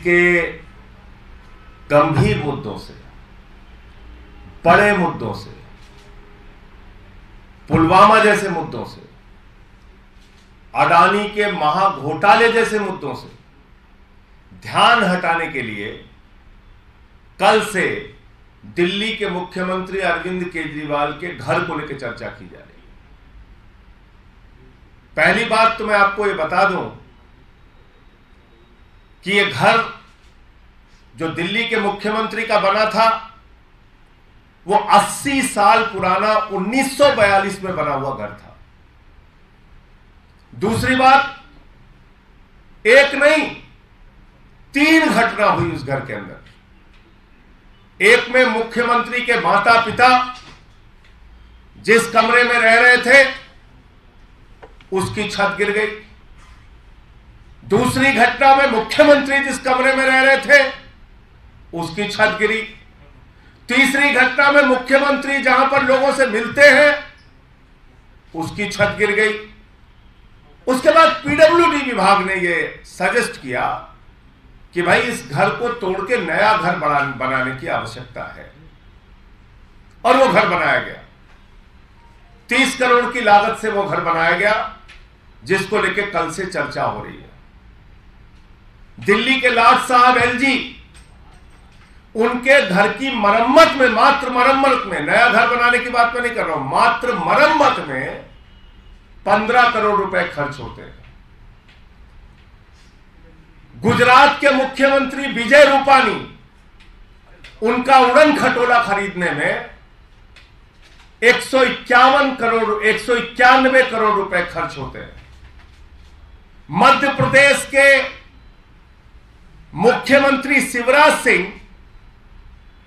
के गंभीर मुद्दों से, बड़े मुद्दों से, पुलवामा जैसे मुद्दों से, अडानी के महाघोटाले जैसे मुद्दों से ध्यान हटाने के लिए कल से दिल्ली के मुख्यमंत्री अरविंद केजरीवाल के घर को लेकर चर्चा की जा रही है। पहली बात तो मैं आपको ये बता दूं कि ये घर जो दिल्ली के मुख्यमंत्री का बना था वो 80 साल पुराना 1942 में बना हुआ घर था। दूसरी बात, एक नहीं 3 घटना हुई उस घर के अंदर। एक में मुख्यमंत्री के माता पिता जिस कमरे में रह रहे थे उसकी छत गिर गई। दूसरी घटना में मुख्यमंत्री जिस कमरे में रह रहे थे उसकी छत गिरी। तीसरी घटना में मुख्यमंत्री जहां पर लोगों से मिलते हैं उसकी छत गिर गई। उसके बाद पीडब्ल्यूडी विभाग ने यह सजेस्ट किया कि भाई इस घर को तोड़ के नया घर बनाने की आवश्यकता है, और वो घर बनाया गया। 30 करोड़ की लागत से वो घर बनाया गया, जिसको लेके कल से चर्चा हो रही है। दिल्ली के लाट साहब एलजी, उनके घर की मरम्मत में, मात्र मरम्मत में, नया घर बनाने की बात मैं नहीं कर रहा हूं, मात्र मरम्मत में 15 करोड़ रुपए खर्च होते हैं। गुजरात के मुख्यमंत्री विजय रूपानी, उनका उड़न खटोला खरीदने में 191 करोड़ रुपए खर्च होते हैं। मध्य प्रदेश के मुख्यमंत्री शिवराज सिंह,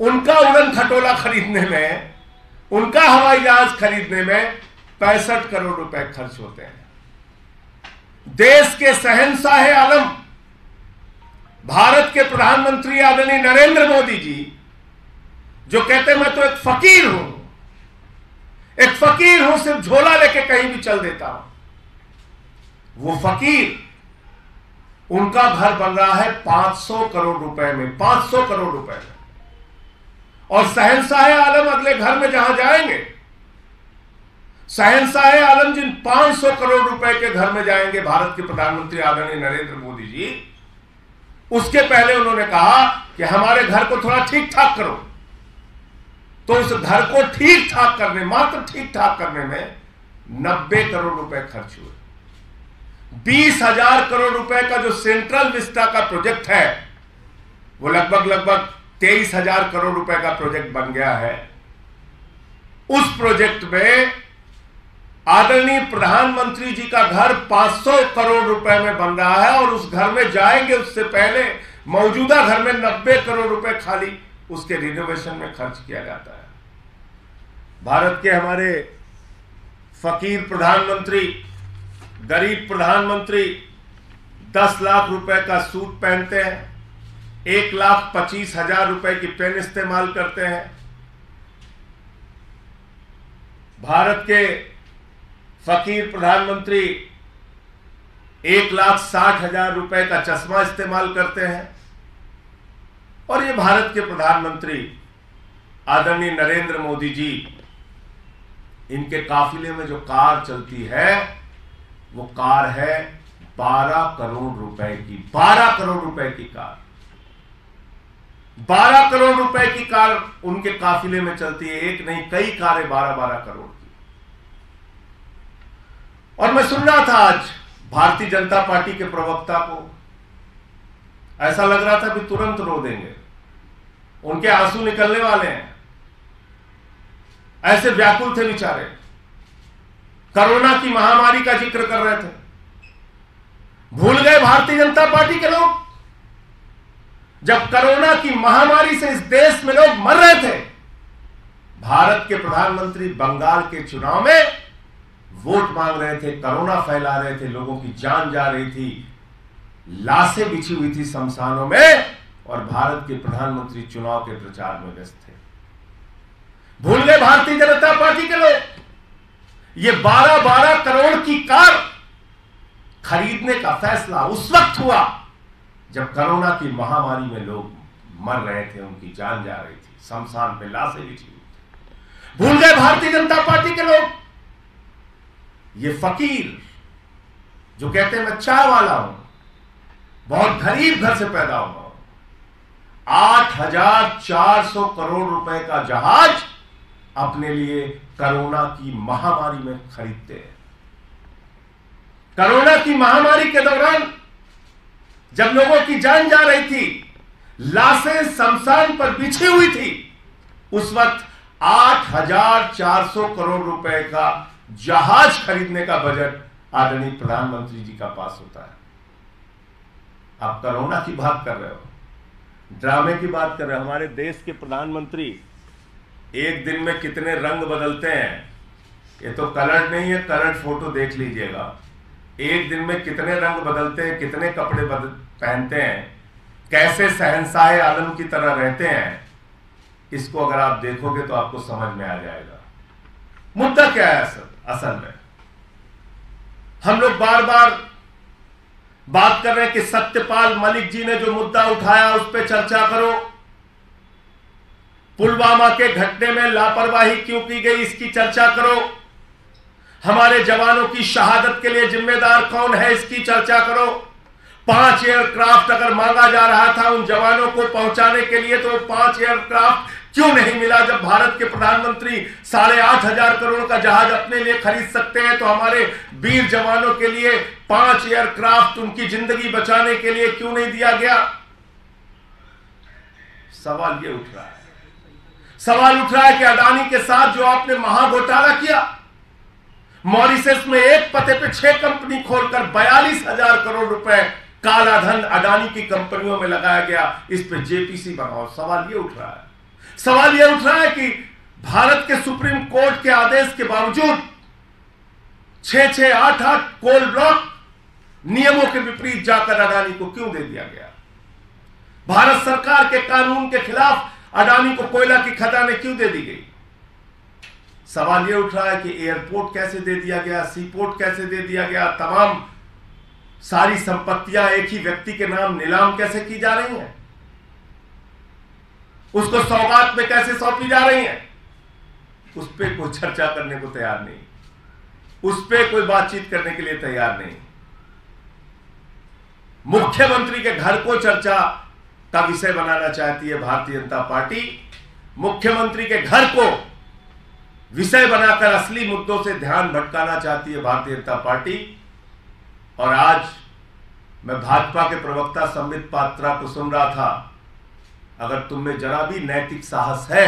उनका उड़न खटोला खरीदने में, उनका हवाई जहाज खरीदने में 65 करोड़ रुपए खर्च होते हैं। देश के शहंशाह आलम, भारत के प्रधानमंत्री आदरणीय नरेंद्र मोदी जी, जो कहते हैं मैं तो एक फकीर हूं, सिर्फ झोला लेके कहीं भी चल देता हूं, वो फकीर, उनका घर बन रहा है 500 करोड़ रुपए में, 500 करोड़ रुपए में। और शहंशाह आलम अगले घर में जहां जाएंगे, शहंशाह आलम जिन 500 करोड़ रुपए के घर में जाएंगे भारत के प्रधानमंत्री आदरणीय नरेंद्र मोदी जी, उसके पहले उन्होंने कहा कि हमारे घर को थोड़ा ठीक ठाक करो। तो उस घर को ठीक ठाक करने, मात्र ठीक ठाक करने में 90 करोड़ रुपए खर्च हुए। 20,000 करोड़ रुपए का जो सेंट्रल विस्टा का प्रोजेक्ट है, वो लगभग 23,000 करोड़ रुपए का प्रोजेक्ट बन गया है। उस प्रोजेक्ट में आदरणीय प्रधानमंत्री जी का घर 500 करोड़ रुपए में बन रहा है, और उस घर में जाएंगे उससे पहले मौजूदा घर में 90 करोड़ रुपए खाली उसके रिनोवेशन में खर्च किया जाता है। भारत के हमारे फकीर प्रधानमंत्री, गरीब प्रधानमंत्री 10 लाख रुपए का सूट पहनते हैं, 1,25,000 रुपए की पेन इस्तेमाल करते हैं। भारत के फकीर प्रधानमंत्री 1,60,000 रुपए का चश्मा इस्तेमाल करते हैं। और ये भारत के प्रधानमंत्री आदरणीय नरेंद्र मोदी जी, इनके काफिले में जो कार चलती है वो कार है 12 करोड़ रुपए की, 12 करोड़ रुपए की कार, 12 करोड़ रुपए की कार उनके काफिले में चलती है। एक नहीं, कई कारें 12-12 करोड़ की। और मैं सुन रहा था आज भारतीय जनता पार्टी के प्रवक्ता को, ऐसा लग रहा था कि तुरंत रो देंगे, उनके आंसू निकलने वाले हैं, ऐसे व्याकुल थे बेचारे। कोरोना की महामारी का जिक्र कर रहे थे। भूल गए भारतीय जनता पार्टी के लोग, जब कोरोना की महामारी से इस देश में लोग मर रहे थे, भारत के प्रधानमंत्री बंगाल के चुनाव में वोट मांग रहे थे, कोरोना फैला रहे थे, लोगों की जान जा रही थी, लाशें बिछी हुई थी शमशानों में, और भारत के प्रधानमंत्री चुनाव के प्रचार में व्यस्त थे। भूल गए भारतीय जनता पार्टी के लोग। ये 12-12 करोड़ की कार खरीदने का फैसला उस वक्त हुआ जब कोरोना की महामारी में लोग मर रहे थे, उनकी जान जा रही थी, शमशान पे लाशें बिछी हुई थी। भूल गए भारतीय जनता पार्टी के लोग? ये फकीर जो कहते हैं मैं चाय वाला हूं, बहुत गरीब घर से पैदा हुआ हूं, 8,400 करोड़ रुपए का जहाज अपने लिए कोरोना की महामारी में खरीदते हैं। कोरोना की महामारी के दौरान जब लोगों की जान जा रही थी, लाशें शमशान पर बिछी हुई थी, उस वक्त 8,400 करोड़ रुपए का जहाज खरीदने का बजट आदरणीय प्रधानमंत्री जी का पास होता है। आप कोरोना की बात कर रहे हो, ड्रामे की बात कर रहे हो। हमारे देश के प्रधानमंत्री एक दिन में कितने रंग बदलते हैं, ये तो कलर नहीं है, कलर फोटो देख लीजिएगा। एक दिन में कितने रंग बदलते हैं, कितने कपड़े पहनते हैं, कैसे शहंशाह आलम की तरह रहते हैं, इसको अगर आप देखोगे तो आपको समझ में आ जाएगा। मुद्दा क्या है असल में? हम लोग बार बार बात कर रहे हैं कि सत्यपाल मलिक जी ने जो मुद्दा उठाया उस पर चर्चा करो, पुलवामा के घटने में लापरवाही क्यों की गई इसकी चर्चा करो, हमारे जवानों की शहादत के लिए जिम्मेदार कौन है इसकी चर्चा करो। 5 एयरक्राफ्ट अगर मांगा जा रहा था उन जवानों को पहुंचाने के लिए, तो 5 एयरक्राफ्ट क्यों नहीं मिला? जब भारत के प्रधानमंत्री 8,500 करोड़ का जहाज अपने लिए खरीद सकते हैं, तो हमारे वीर जवानों के लिए 5 एयरक्राफ्ट उनकी जिंदगी बचाने के लिए क्यों नहीं दिया गया? सवाल ये उठ रहा है। सवाल उठ रहा है कि अडानी के साथ जो आपने महाघोटाला किया, मॉरिशस में एक पते पे 6 कंपनी खोलकर 42,000 करोड़ रुपए काला धन अडानी की कंपनियों में लगाया गया, इस पे जेपीसी बनाओ। सवाल ये उठ रहा है। सवाल यह उठ रहा है कि भारत के सुप्रीम कोर्ट के आदेश के बावजूद 6-6, 8-8 कोल ब्लॉक नियमों के विपरीत जाकर अडानी को क्यों दे दिया गया? भारत सरकार के कानून के खिलाफ अडानी को कोयला की खदानें क्यों दे दी गई? सवाल यह उठ रहा है कि एयरपोर्ट कैसे दे दिया गया, सीपोर्ट कैसे दे दिया गया, तमाम सारी संपत्तियां एक ही व्यक्ति के नाम नीलाम कैसे की जा रही हैं, उसको सौगात में कैसे सौंपी जा रही हैं, उस पर कोई चर्चा करने को तैयार नहीं, उस पर कोई बातचीत करने के लिए तैयार नहीं। मुख्यमंत्री के घर को चर्चा का विषय बनाना चाहती है भारतीय जनता पार्टी। मुख्यमंत्री के घर को विषय बनाकर असली मुद्दों से ध्यान भटकाना चाहती है भारतीय जनता पार्टी। और आज मैं भाजपा के प्रवक्ता संबित पात्रा को सुन रहा था, अगर तुम में जरा भी नैतिक साहस है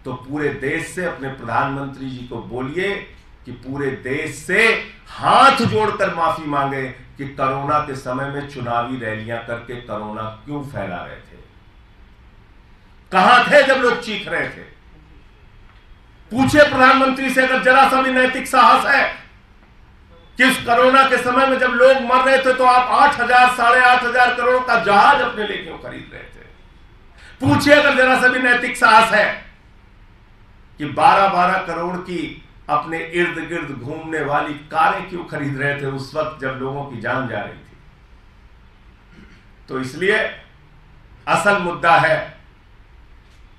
तो पूरे देश से अपने प्रधानमंत्री जी को बोलिए कि पूरे देश से हाथ जोड़कर माफी मांगे कि कोरोना के समय में चुनावी रैलियां करके कोरोना क्यों फैला रहे थे। कहां थे जब लोग चीख रहे थे? पूछे प्रधानमंत्री से, अगर जरा सा भी नैतिक साहस है कि उस कोरोना के समय में जब लोग मर रहे थे तो आप 8,000, 8,500 करोड़ का जहाज अपने लिए क्यों खरीद रहे थे? पूछिए अगर जरा सा भी नैतिक साहस है कि 12-12 करोड़ की अपने इर्द गिर्द घूमने वाली कारें क्यों खरीद रहे थे उस वक्त जब लोगों की जान जा रही थी। तो इसलिए असल मुद्दा है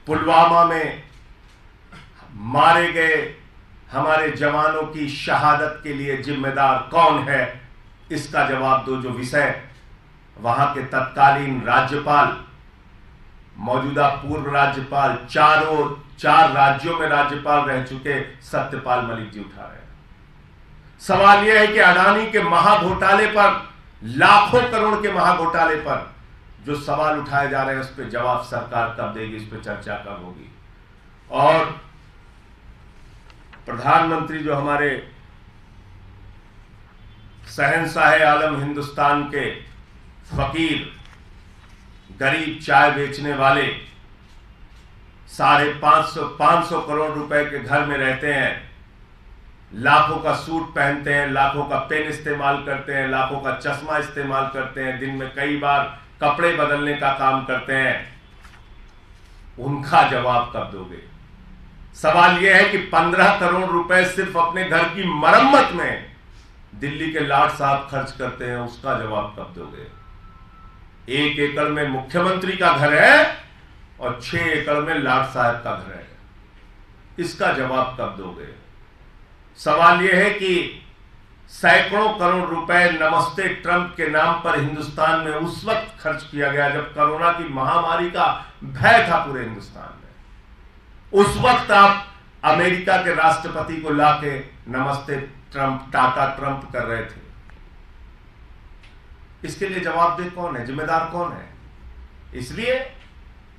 पुलवामा में मारे गए हमारे जवानों की शहादत के लिए जिम्मेदार कौन है, इसका जवाब दो। जो विषय वहां के तत्कालीन राज्यपाल, मौजूदा पूर्व राज्यपाल, 4 राज्यों में राज्यपाल रह चुके सत्यपाल मलिक जी उठा रहे हैं। सवाल यह है कि अडानी के महाघोटाले पर, लाखों करोड़ के महाघोटाले पर जो सवाल उठाए जा रहे हैं उस पर जवाब सरकार कब देगी, इस पर चर्चा कब होगी। और प्रधानमंत्री जो हमारे शहंशाह आलम हिंदुस्तान के फकीर, गरीब चाय बेचने वाले 550 करोड़ रुपए के घर में रहते हैं, लाखों का सूट पहनते हैं, लाखों का पेन इस्तेमाल करते हैं, लाखों का चश्मा इस्तेमाल करते हैं, दिन में कई बार कपड़े बदलने का काम करते हैं, उनका जवाब कब दोगे? सवाल यह है कि 15 करोड़ रुपए सिर्फ अपने घर की मरम्मत में दिल्ली के लाट साहब खर्च करते हैं, उसका जवाब कब दोगे? 1 एकड़ में मुख्यमंत्री का घर है और 6 एकड़ में लाट साहब का घर है। इसका जवाब कब दोगे? सवाल यह है कि सैकड़ों करोड़ रुपए नमस्ते ट्रंप के नाम पर हिंदुस्तान में उस वक्त खर्च किया गया जब कोरोना की महामारी का भय था पूरे हिंदुस्तान में। उस वक्त आप अमेरिका के राष्ट्रपति को लाके नमस्ते ट्रंप, टाटा ट्रंप कर रहे थे। इसके लिए जवाबदेह कौन है, जिम्मेदार कौन है? इसलिए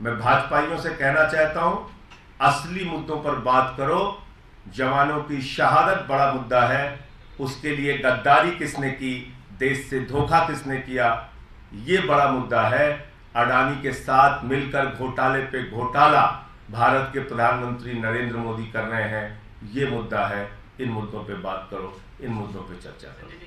मैं भाजपाइयों से कहना चाहता हूं, असली मुद्दों पर बात करो। जवानों की शहादत बड़ा मुद्दा है, उसके लिए गद्दारी किसने की, देश से धोखा किसने किया, यह बड़ा मुद्दा है। अडानी के साथ मिलकर घोटाले पे घोटाला भारत के प्रधानमंत्री नरेंद्र मोदी कर रहे हैं, यह मुद्दा है। इन मुद्दों पे बात करो, इन मुद्दों पे चर्चा करो।